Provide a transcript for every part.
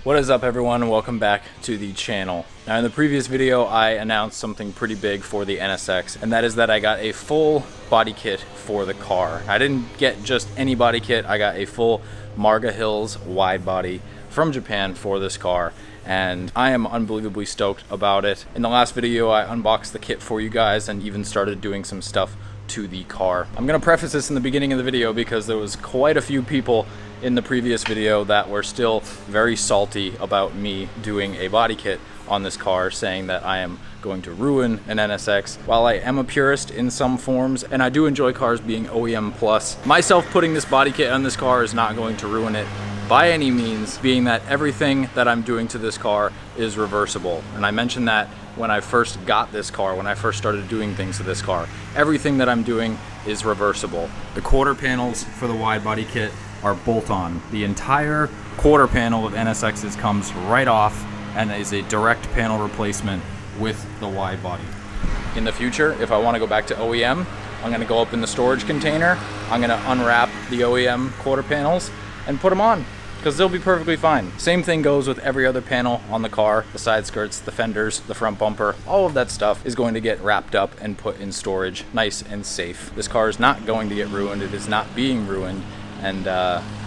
What is up, everyone? Welcome back to the channel. Now, in the previous video, I announced something pretty big for the NSX, and that is that I got a full body kit for the car. I didn't get just any body kit, I got a full Marga Hills wide body from Japan for this car, and I am unbelievably stoked about it. In the last video, I unboxed the kit for you guys and even started doing some stuff to the car. I'm gonna preface this in the beginning of the video because there was quite a few people in the previous video that were still very salty about me doing a body kit on this car, saying that I am going to ruin an NSX. While I am a purist in some forms, and I do enjoy cars being OEM plus, myself putting this body kit on this car is not going to ruin it by any means, being that everything that I'm doing to this car is reversible. And I mentioned that when I first got this car, when I first started doing things to this car. Everything that I'm doing is reversible. The quarter panels for the wide body kit are bolt-on. The entire quarter panel of NSXs comes right off and is a direct panel replacement with the wide body. In the future, if I want to go back to OEM, I'm going to go up in the storage container, I'm going to unwrap the OEM quarter panels and put them on, because they'll be perfectly fine. Same thing goes with every other panel on the car, the side skirts, the fenders, the front bumper, all of that stuff is going to get wrapped up and put in storage nice and safe. This car is not going to get ruined, it is not being ruined, and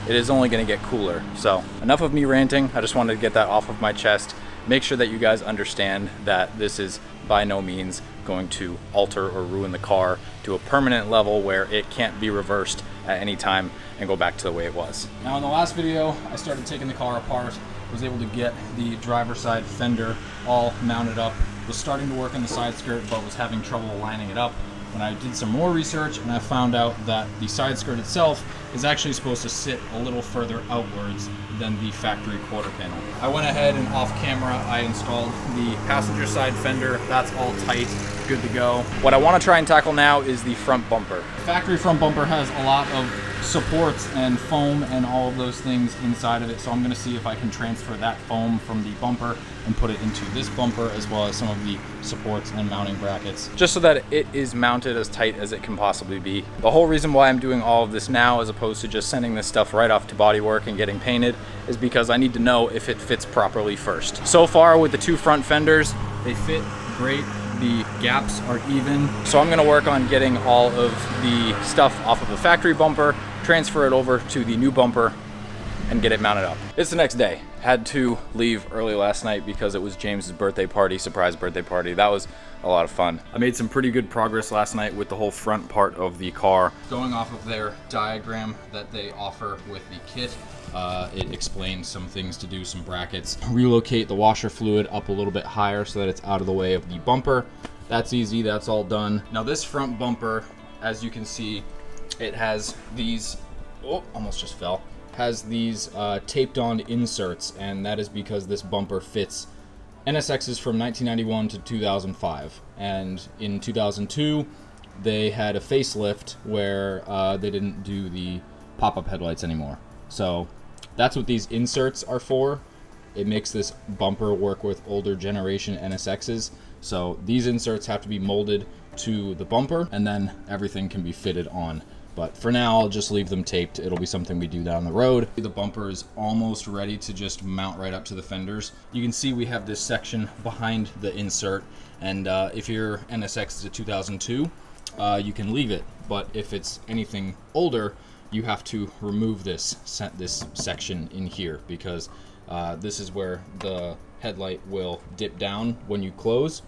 it is only going to get cooler. So enough of me ranting, I just wanted to get that off of my chest. Make sure that you guys understand that this is by no means going to alter or ruin the car to a permanent level where it can't be reversed at any time and go back to the way it was. Now, in the last video, I started taking the car apart, was able to get the driver's side fender all mounted up, was starting to work on the side skirt but was having trouble lining it up. When I did some more research, and I found out that the side skirt itself is actually supposed to sit a little further outwards than the factory quarter panel. I went ahead and off camera, I installed the passenger side fender. That's all tight, good to go. What I want to try and tackle now is the front bumper. The factory front bumper has a lot of supports and foam and all of those things inside of it, so I'm going to see if I can transfer that foam from the bumper and put it into this bumper, as well as some of the supports and mounting brackets, just so that it is mounted as tight as it can possibly be. The whole reason why I'm doing all of this now, as opposed to just sending this stuff right off to bodywork and getting painted, is because I need to know if it fits properly first. So far with the two front fenders, they fit great. The gaps are even. So I'm gonna work on getting all of the stuff off of the factory bumper, transfer it over to the new bumper, and get it mounted up. It's the next day. Had to leave early last night because it was James's birthday party, surprise birthday party. That was a lot of fun. I made some pretty good progress last night with the whole front part of the car. Going off of their diagram that they offer with the kit, it explains some things to do, some brackets. Relocate the washer fluid up a little bit higher so that it's out of the way of the bumper. That's easy, that's all done. Now this front bumper, as you can see, it has these, oh, almost just fell. Has these taped on inserts, and that is because this bumper fits NSXs from 1991 to 2005. And in 2002, they had a facelift where they didn't do the pop-up headlights anymore. So that's what these inserts are for. It makes this bumper work with older generation NSXs. So these inserts have to be molded to the bumper, and then everything can be fitted on. But for now, I'll just leave them taped. It'll be something we do down the road. The bumper is almost ready to just mount right up to the fenders. You can see we have this section behind the insert, and if your NSX is a 2002, you can leave it. But if it's anything older, you have to remove this section in here, because this is where the headlight will dip down when you close,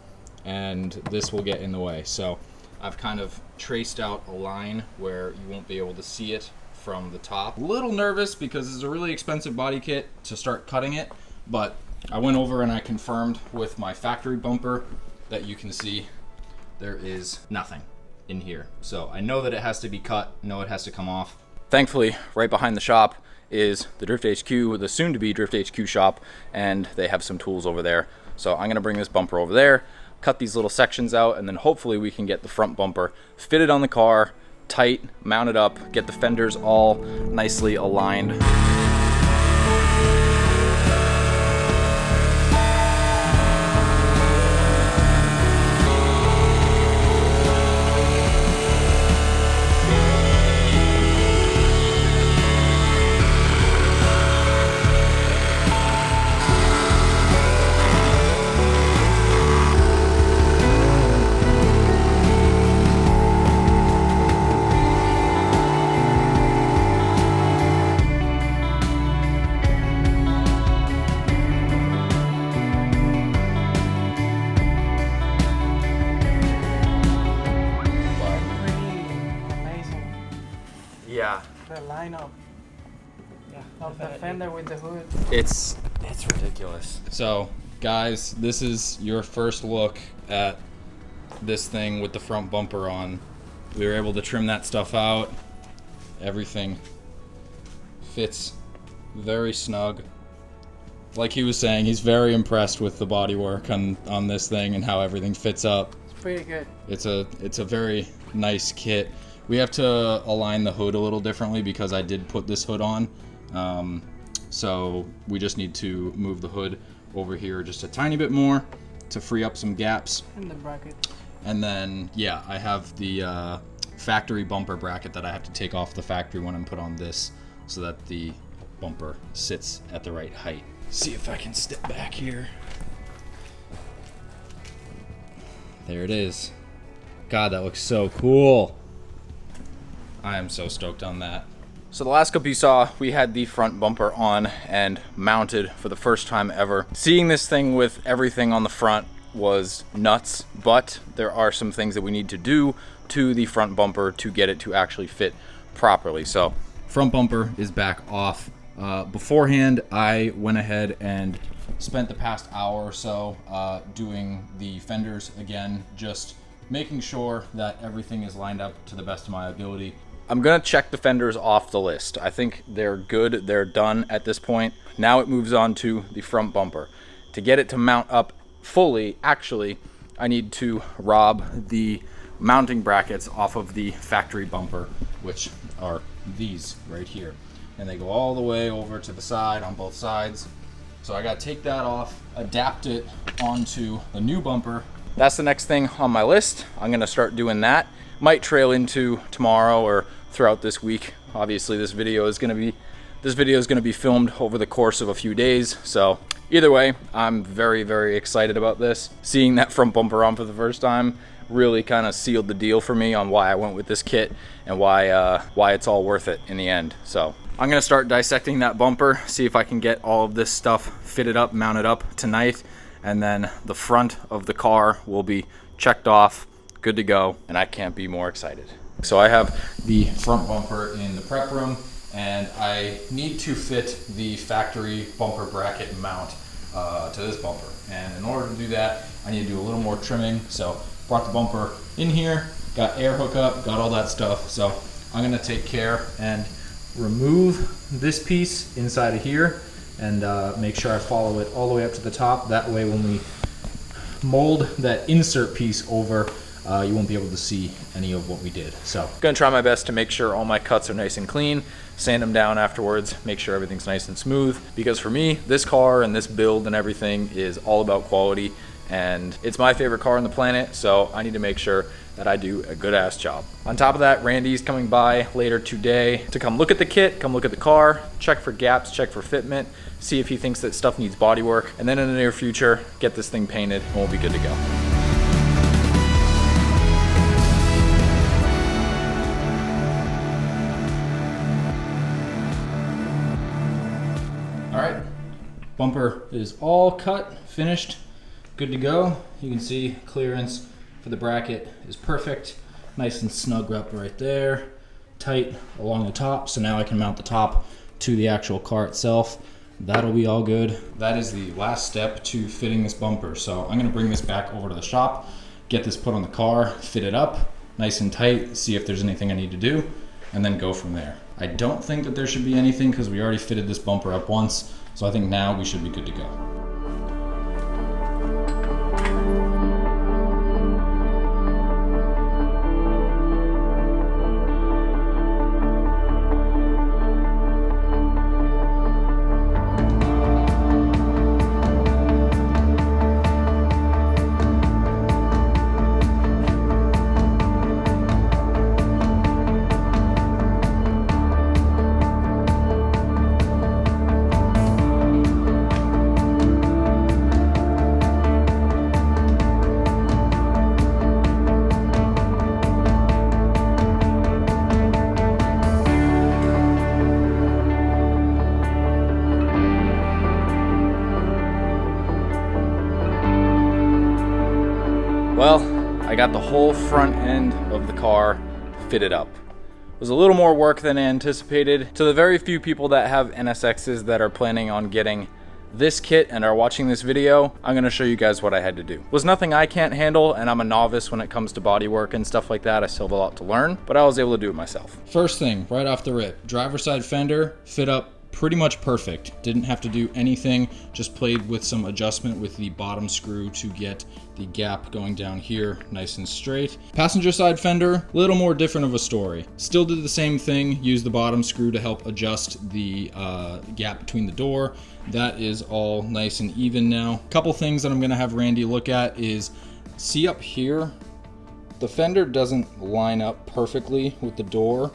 and this will get in the way. So I've kind of traced out a line where you won't be able to see it from the top. A little nervous because it's a really expensive body kit to start cutting it, but I went over and I confirmed with my factory bumper that you can see there is nothing in here. So I know that it has to be cut, know it has to come off. Thankfully, right behind the shop is the Drift HQ, the soon-to-be Drift HQ shop, and they have some tools over there. So I'm gonna bring this bumper over there, cut these little sections out, and then hopefully we can get the front bumper fitted on the car, tight, mounted up, get the fenders all nicely aligned. the lineup of the fender with the hood. It's ridiculous. So, guys, this is your first look at this thing with the front bumper on. We were able to trim that stuff out. Everything fits very snug. Like he was saying, he's very impressed with the bodywork on this thing and how everything fits up. It's pretty good. It's a very nice kit. We have to align the hood a little differently because I did put this hood on. So we just need to move the hood over here just a tiny bit more to free up some gaps. And the bracket. And then, yeah, I have the factory bumper bracket that I have to take off the factory one and put on this so that the bumper sits at the right height. See if I can step back here. There it is. God, that looks so cool. I am so stoked on that. So the last clip you saw, we had the front bumper on and mounted for the first time ever. Seeing this thing with everything on the front was nuts, but there are some things that we need to do to the front bumper to get it to actually fit properly. So front bumper is back off. Beforehand, I went ahead and spent the past hour or so doing the fenders again, just making sure that everything is lined up to the best of my ability. I'm gonna check the fenders off the list. I think they're good, they're done at this point. Now it moves on to the front bumper. To get it to mount up fully, actually, I need to rob the mounting brackets off of the factory bumper, which are these right here. And they go all the way over to the side on both sides. So I gotta take that off, adapt it onto the new bumper. That's the next thing on my list. I'm gonna start doing that. Might trail into tomorrow or throughout this week. Obviously this video is gonna be filmed over the course of a few days. So either way, I'm very, very excited about this. Seeing that front bumper on for the first time really kind of sealed the deal for me on why I went with this kit and why it's all worth it in the end. So I'm gonna start dissecting that bumper, see if I can get all of this stuff fitted up, mounted up tonight, and then the front of the car will be checked off, good to go, and I can't be more excited. So I have the front bumper in the prep room, and I need to fit the factory bumper bracket mount to this bumper. And in order to do that, I need to do a little more trimming. So brought the bumper in here, got air hookup, got all that stuff. So I'm gonna take care and remove this piece inside of here and make sure I follow it all the way up to the top. That way when we mold that insert piece over, you won't be able to see any of what we did. So I'm gonna try my best to make sure all my cuts are nice and clean, sand them down afterwards, make sure everything's nice and smooth, because for me, this car and this build and everything is all about quality, and it's my favorite car on the planet, so I need to make sure that I do a good ass job. On top of that, Randy's coming by later today to come look at the kit, come look at the car, check for gaps, check for fitment, see if he thinks that stuff needs body work, and then in the near future, get this thing painted and we'll be good to go. All right, bumper is all cut, finished, good to go. You can see clearance for the bracket is perfect. Nice and snug up right there, tight along the top. So now I can mount the top to the actual car itself. That'll be all good. That is the last step to fitting this bumper. So I'm gonna bring this back over to the shop, get this put on the car, fit it up nice and tight, see if there's anything I need to do, and then go from there. I don't think that there should be anything because we already fitted this bumper up once. So I think now we should be good to go. Well, I got the whole front end of the car fitted up. was a little more work than anticipated. To the very few people that have NSXs that are planning on getting this kit and are watching this video, I'm gonna show you guys what I had to do. It was nothing I can't handle, and I'm a novice when it comes to bodywork and stuff like that. I still have a lot to learn, but I was able to do it myself. First thing, right off the rip, driver's side fender fit up pretty much perfect. Didn't have to do anything, just played with some adjustment with the bottom screw to get the gap going down here nice and straight. Passenger side fender, a little more different of a story. Still did the same thing, used the bottom screw to help adjust the gap between the door. That is all nice and even now. Couple things that I'm gonna have Randy look at is, see up here, the fender doesn't line up perfectly with the door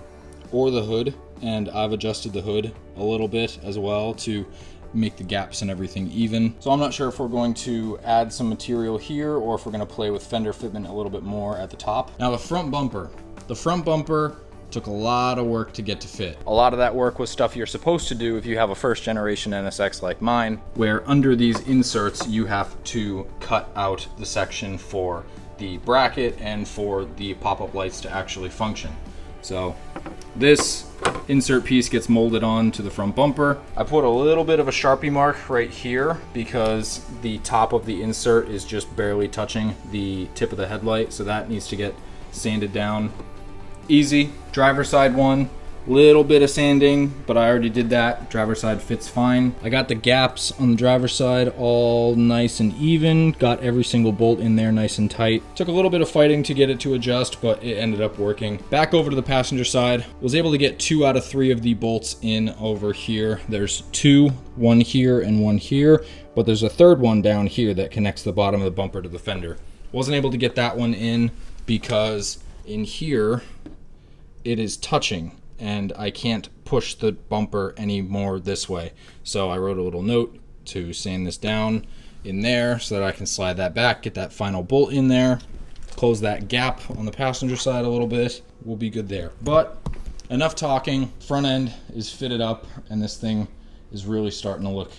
or the hood, and I've adjusted the hood a little bit as well to make the gaps and everything even. So I'm not sure if we're going to add some material here or if we're gonna play with fender fitment a little bit more at the top. Now the front bumper. The front bumper took a lot of work to get to fit. A lot of that work was stuff you're supposed to do if you have a first generation NSX like mine, where under these inserts you have to cut out the section for the bracket and for the pop-up lights to actually function. So this insert piece gets molded on to the front bumper. I put a little bit of a Sharpie mark right here because the top of the insert is just barely touching the tip of the headlight, so that needs to get sanded down. Easy. Driver's side one, little bit of sanding, but I already did that. Driver's side fits fine. I got the gaps on the driver's side all nice and even. Got every single bolt in there nice and tight. Took a little bit of fighting to get it to adjust, but it ended up working. Back over to the passenger side. Was able to get 2 out of 3 of the bolts in over here. There's 2, one here and one here, but there's a third one down here that connects the bottom of the bumper to the fender. Wasn't able to get that one in because in here it is touching, and I can't push the bumper anymore this way. So I wrote a little note to sand this down in there so that I can slide that back, get that final bolt in there, close that gap on the passenger side a little bit. We'll be good there. But enough talking. Front end is fitted up, and this thing is really starting to look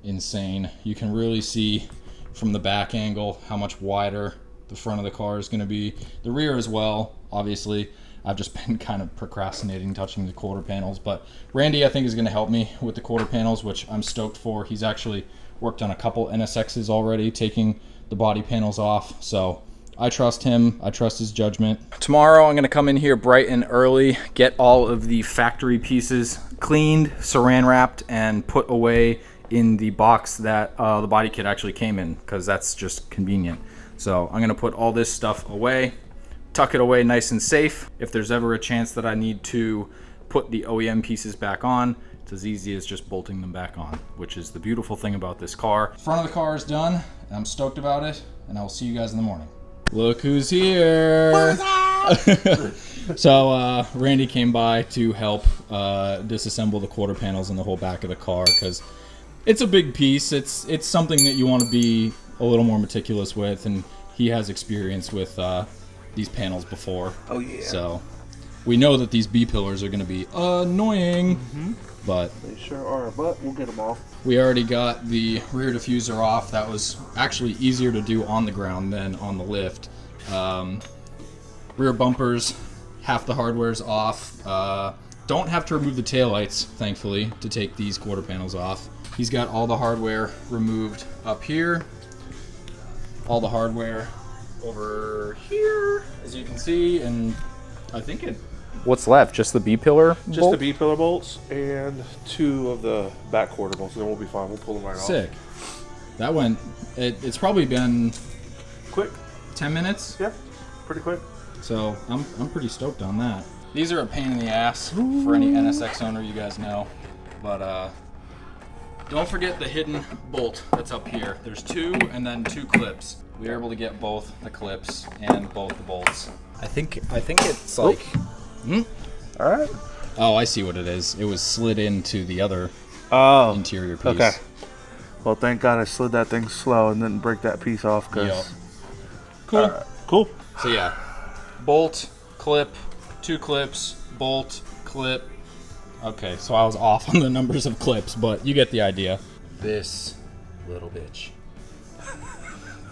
insane. You can really see from the back angle how much wider the front of the car is going to be. The rear as well, obviously. I've just been kind of procrastinating touching the quarter panels, but Randy I think is going to help me with the quarter panels, which I'm stoked for. He's actually worked on a couple NSXs already, taking the body panels off, so I trust him. I trust his judgment. Tomorrow I'm going to come in here bright and early, get all of the factory pieces cleaned, saran wrapped, and put away in the box that the body kit actually came in, because that's just convenient. So I'm going to put all this stuff away, tuck it away nice and safe. If there's ever a chance that I need to put the OEM pieces back on, it's as easy as just bolting them back on, which is the beautiful thing about this car. Front of the car is done, and I'm stoked about it, and I will see you guys in the morning. Look who's here! So Randy came by to help disassemble the quarter panels and the whole back of the car, because it's a big piece. It's something that you want to be a little more meticulous with, and he has experience with these panels before. Oh yeah. So we know that these B-pillars are going to be annoying, but they sure are, but we'll get them off. We already got the rear diffuser off. That was actually easier to do on the ground than on the lift. Rear bumpers, half the hardware's off. Don't have to remove the taillights, thankfully, to take these quarter panels off. He's got all the hardware removed up here. All the hardware over here, as you can see, and I think it... What's left? Just the B-pillar Just bolt? the B-pillar bolts and 2 of the back quarter bolts, and then we'll be fine. We'll pull them right off. Sick. That went... It's probably been... Quick. 10 minutes? Yeah, pretty quick. So I'm pretty stoked on that. These are a pain in the ass for any NSX owner, you guys know. But don't forget the hidden bolt that's up here. There's 2 and then 2 clips. We were able to get both the clips and both the bolts. I think it's like... All right. Oh, I see what it is. It was slid into the other interior piece. Okay. Well, thank God I slid that thing slow and didn't break that piece off. Yep. Cool. Cool. So yeah, bolt, clip, 2 clips, bolt, clip. Okay, so I was off on the numbers of clips, but you get the idea. This little bitch.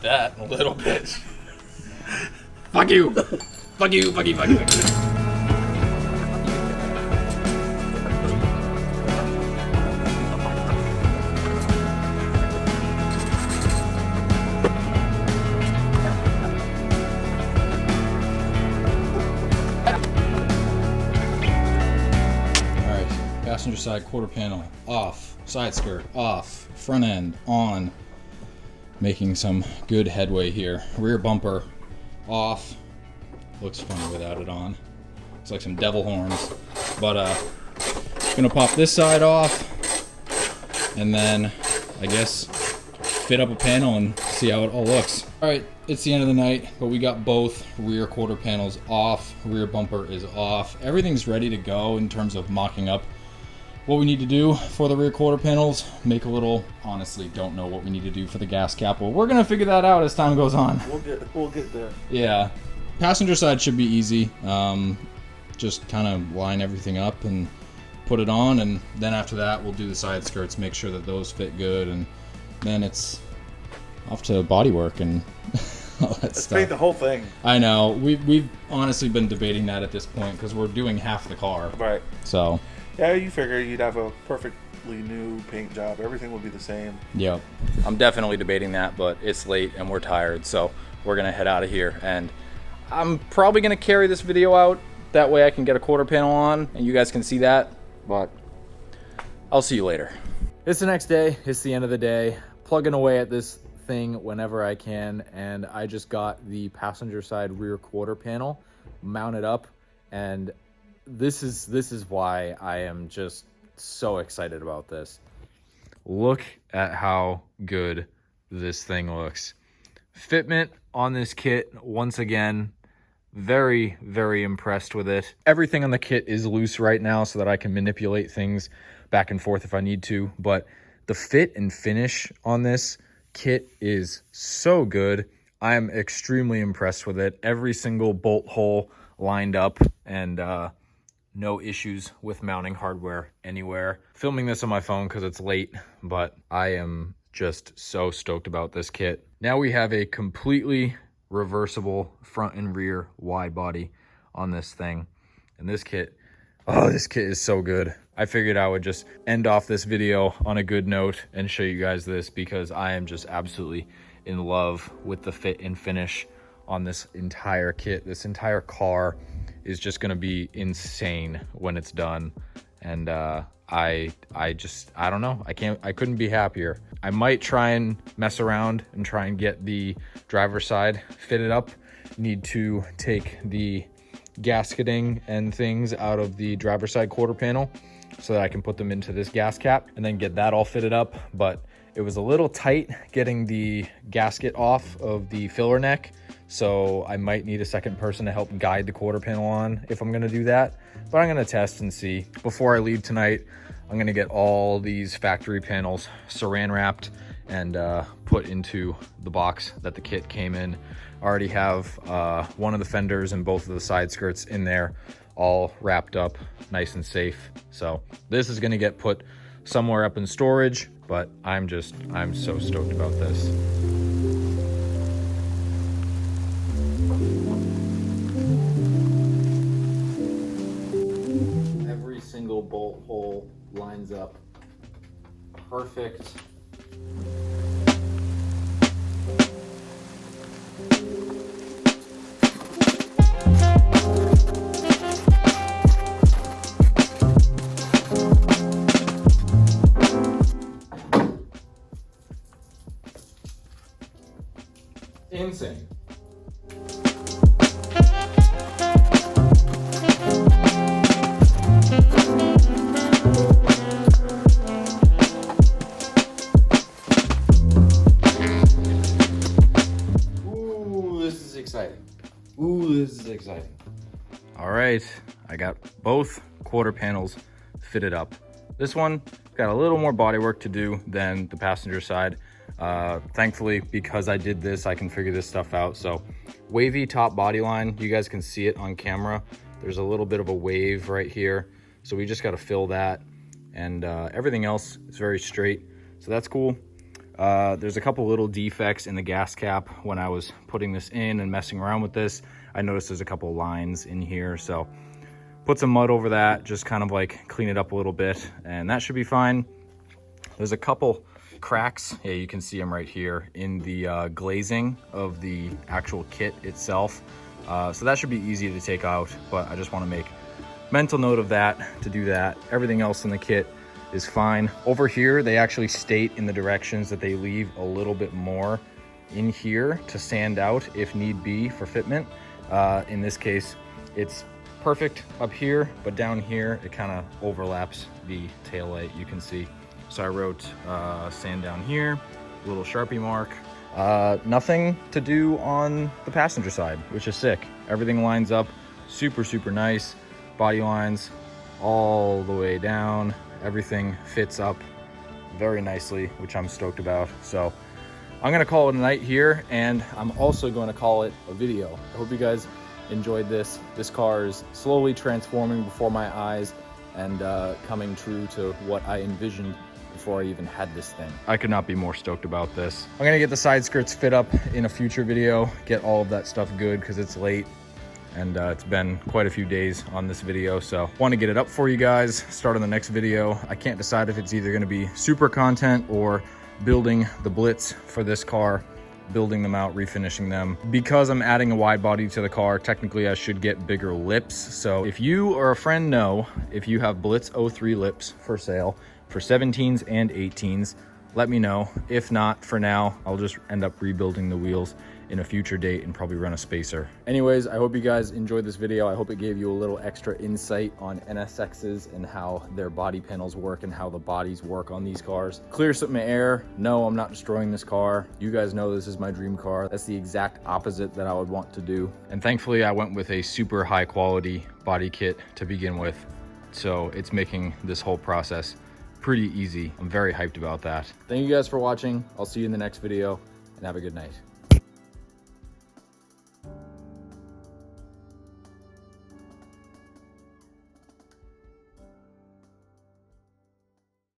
That little bitch. Fuck you. Fuck you, fuck you, fuck you, fuck you. side quarter panel off, side skirt off, front end on. Making some good headway here. Rear bumper off. Looks funny without it on. Looks like some devil horns. But gonna pop this side off and then I guess fit up a panel and see how it all looks. All right, it's the end of the night, but we got both rear quarter panels off. Rear bumper is off. Everything's ready to go in terms of mocking up what we need to do for the rear quarter panels. Make a little, honestly, don't know what we need to do for the gas cap. Well, we're gonna figure that out as time goes on. We'll get there. Yeah, passenger side should be easy. Just kind of line everything up and put it on, and then after that we'll do the side skirts, make sure that those fit good, and then it's off to body work and all that Let's stuff. paint the whole thing. I know, we've honestly been debating that at this point because we're doing half the car. Right. So yeah, you figure you'd have a perfectly new paint job. Everything would be the same. yep, I'm definitely debating that, but it's late and we're tired, so we're gonna head out of here. And I'm probably gonna carry this video out, that way I can get a quarter panel on and you guys can see that, but I'll see you later. It's the next day, it's the end of the day, plugging away at this thing whenever I can, and I just got the passenger side rear quarter panel mounted up, and this is why I am just so excited about this. Look at how good this thing looks. Fitment on this kit, once again, very, very impressed with it. Everything on the kit is loose right now so that I can manipulate things back and forth if I need to, but the fit and finish on this kit is so good. I am extremely impressed with it. Every single bolt hole lined up, and no issues with mounting hardware anywhere. Filming this on my phone because it's late, but I am just so stoked about this kit. Now we have a completely reversible front and rear wide body on this thing, and this kit, oh, this kit is so good. I figured I would just end off this video on a good note and show you guys this because I am just absolutely in love with the fit and finish on this entire kit. This entire car is just gonna be insane when it's done, and I don't know, I couldn't be happier. I might try and mess around and try and get the driver's side fitted up. Need to take the gasketing and things out of the driver's side quarter panel so that I can put them into this gas cap and then get that all fitted up. But it was a little tight getting the gasket off of the filler neck, so I might need a second person to help guide the quarter panel on if I'm gonna do that. But I'm gonna test and see. Before I leave tonight, I'm gonna get all these factory panels saran wrapped and put into the box that the kit came in. I already have one of the fenders and both of the side skirts in there, all wrapped up nice and safe. So this is gonna get put somewhere up in storage, but I'm so stoked about this. Every single bolt hole lines up perfect. Insane. Ooh, this is exciting. Ooh, this is exciting. All right, I got both quarter panels fitted up. This one got a little more body work to do than the passenger side. Thankfully, because I did this, I can figure this stuff out. So wavy top body line, you guys can see it on camera. There's a little bit of a wave right here. So we just got to fill that, and everything else is very straight. So that's cool. There's a couple little defects in the gas cap. When I was putting this in and messing around with this, I noticed there's a couple lines in here. So put some mud over that, just kind of like clean it up a little bit, and that should be fine. There's a couple cracks, yeah, you can see them right here in the glazing of the actual kit itself. So that should be easy to take out, but I just want to make mental note of that to do that. Everything else in the kit is fine. Over here, they actually state in the directions that they leave a little bit more in here to sand out if need be for fitment. In this case, it's perfect up here, but down here, it kind of overlaps the taillight, you can see. So I wrote sand down here, little Sharpie mark. Nothing to do on the passenger side, which is sick. Everything lines up super, super nice. Body lines all the way down. Everything fits up very nicely, which I'm stoked about. So I'm gonna call it a night here, and I'm also going to call it a video. I hope you guys enjoyed this. This car is slowly transforming before my eyes and coming true to what I envisioned before I even had this thing. I could not be more stoked about this. I'm gonna get the side skirts fit up in a future video, get all of that stuff good because it's late and it's been quite a few days on this video, so want to get it up for you guys, start on the next video. I can't decide if it's either going to be super content or building the Blitz for this car, building them out, refinishing them. Because I'm adding a wide body to the car, technically I should get bigger lips. So if you or a friend know if you have Blitz 03 lips for sale for 17s and 18s, let me know. If not, for now, I'll just end up rebuilding the wheels in a future date and probably run a spacer. Anyways, I hope you guys enjoyed this video. I hope it gave you a little extra insight on NSXs and how their body panels work and how the bodies work on these cars. Clear some air. No, I'm not destroying this car. You guys know this is my dream car. That's the exact opposite that I would want to do. And thankfully, I went with a super high quality body kit to begin with. So it's making this whole process pretty easy. I'm very hyped about that. Thank you guys for watching. I'll see you in the next video and have a good night.